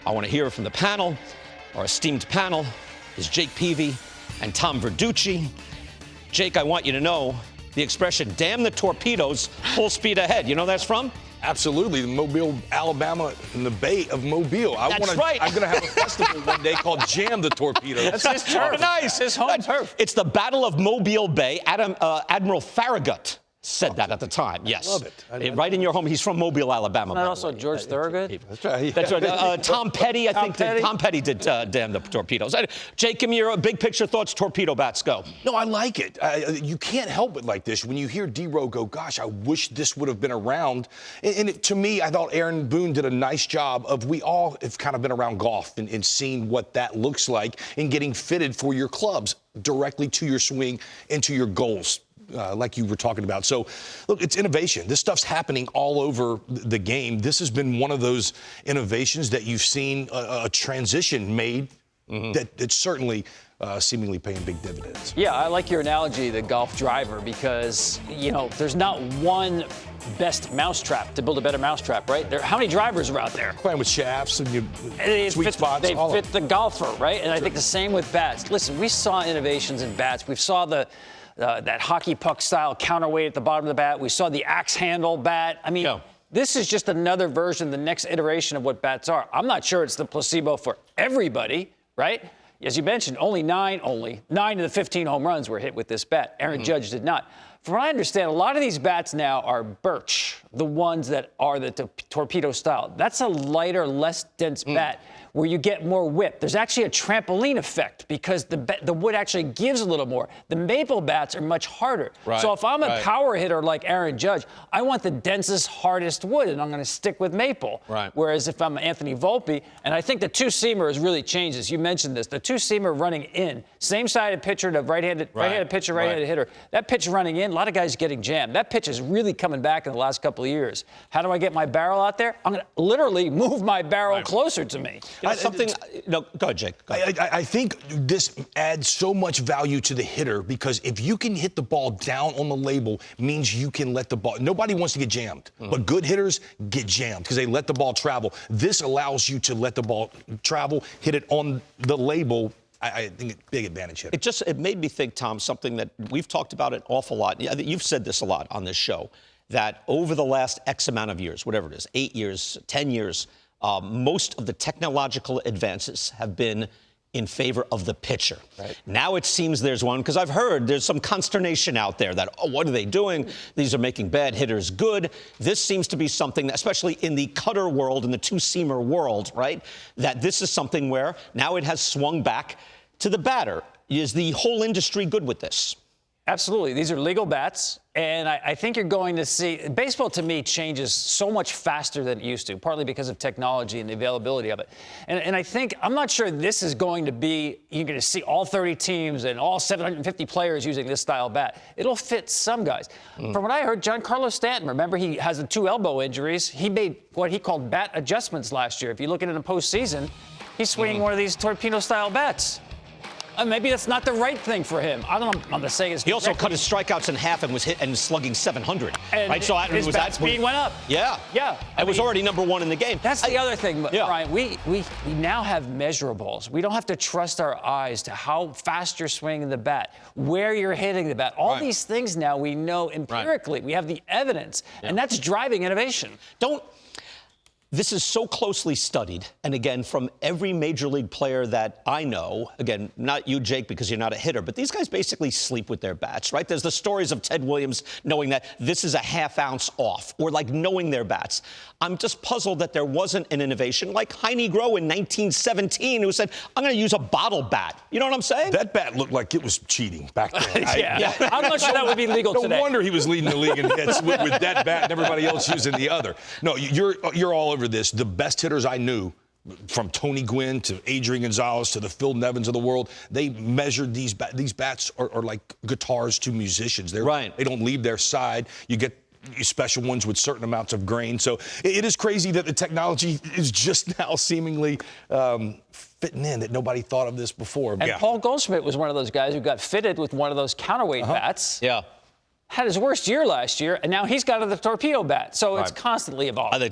I want to hear from the panel. Our esteemed panel is Jake Peavy and Tom Verducci. Jake, I want you to know the expression, damn the torpedoes, full speed ahead. You know that's from? Absolutely, the Mobile, Alabama, and the Bay of Mobile. That's right. I'm going to have a festival one day called Jam the Torpedo. That's his turf. Nice. His home turf. It's the Battle of Mobile Bay. Admiral Farragut said that at the time. Yes. I love it. Right in your home. He's from Mobile, Alabama. Not also George Thorogood? That's right. That's right. Tom Petty, I think. Tom Petty did damn the torpedoes. Jake, give me your big picture thoughts. Torpedo bats, go. No, I like it. You can't help it like this. When you hear D-Row go, gosh, I wish this would have been around. To me, I thought Aaron Boone did a nice job of, we all have kind of been around golf and seen what that looks like and getting fitted for your clubs directly to your swing and to your goals. Like you were talking about. So, look, it's innovation. This stuff's happening all over the game. This has been one of those innovations that you've seen a transition made that's certainly seemingly paying big dividends. Yeah, I like your analogy, the golf driver, because, you know, there's not one best mousetrap to build a better mousetrap, right? How many drivers are out there? Playing with shafts and sweet spots. They fit the golfer, right? And I think the same with bats. Listen, we saw innovations in bats. We saw that hockey puck style counterweight at the bottom of the bat. We saw the axe handle bat. I mean, This is just another version, the next iteration of what bats are. I'm not sure it's the placebo for everybody, right? As you mentioned, only 9 of the 15 home runs were hit with this bat. Aaron Judge did not. From what I understand, a lot of these bats now are birch, the ones that are the torpedo style. That's a lighter, less dense bat where you get more whip. There's actually a trampoline effect because the wood actually gives a little more. The maple bats are much harder. Right, so if I'm a power hitter like Aaron Judge, I want the densest, hardest wood, and I'm going to stick with maple. Right. Whereas if I'm Anthony Volpe, and I think the two-seamer has really changed this. You mentioned this. The two-seamer running in, same-sided pitcher to right-handed pitcher, right-handed hitter. That pitch running in, a lot of guys getting jammed. That pitch is really coming back in the last couple of years. How do I get my barrel out there? I'm going to literally move my barrel closer to me. You know, no, go ahead, Jake. Go ahead. I think this adds so much value to the hitter because if you can hit the ball down on the label, means you can let the ball. Nobody wants to get jammed, but good hitters get jammed because they let the ball travel. This allows you to let the ball travel, hit it on the label. I think it's a big advantage here. It made me think, Tom, something that we've talked about an awful lot. You've said this a lot on this show, that over the last X amount of years, whatever it is, 8 years, 10 years, most of the technological advances have been in favor of the pitcher. Right. Now it seems there's one, because I've heard there's some consternation out there that, oh, what are they doing? These are making bad hitters good. This seems to be something, that, especially in the cutter world, in the two-seamer world, right, that this is something where now it has swung back to the batter. Is the whole industry good with this? Absolutely. These are legal bats, and I think you're going to see – baseball, to me, changes so much faster than it used to, partly because of technology and the availability of it. And I think – I'm not sure this is going to be – you're going to see all 30 teams and all 750 players using this style bat. It'll fit some guys. From what I heard, Giancarlo Stanton, remember, he has the 2 elbow injuries. He made what he called bat adjustments last year. If you look at it in the postseason, he's swinging one of these torpedo-style bats. Maybe that's not the right thing for him. I don't know. I'm not saying it's. He also cut his strikeouts in half and was hit and slugging 700. And right, so his bat speed went up. Yeah, yeah. It was already #1 in the game. That's the other thing, Brian. We now have measurables. We don't have to trust our eyes to how fast you're swinging the bat, where you're hitting the bat. All these things now we know empirically. We have the evidence, and that's driving innovation. This is so closely studied, and again, from every major league player that I know, again, not you, Jake, because you're not a hitter, but these guys basically sleep with their bats, right? There's the stories of Ted Williams knowing that this is a ½ ounce off, or like knowing their bats. I'm just puzzled that there wasn't an innovation like Heine Groh in 1917 who said, I'm going to use a bottle bat. You know what I'm saying? That bat looked like it was cheating back then. I'm not sure that would be legal today. No wonder he was leading the league in hits with that bat and everybody else using the other. No, you're all over this. The best hitters I knew, from Tony Gwynn to Adrian Gonzalez to the Phil Nevins of the world, they measured these bats are like guitars to musicians. They don't leave their side. You get special ones with certain amounts of grain. So it is crazy that the technology is just now seemingly fitting in, that nobody thought of this before. And Paul Goldschmidt was one of those guys who got fitted with one of those counterweight bats. Yeah. Had his worst year last year, and now he's got the torpedo bat. So it's constantly evolving.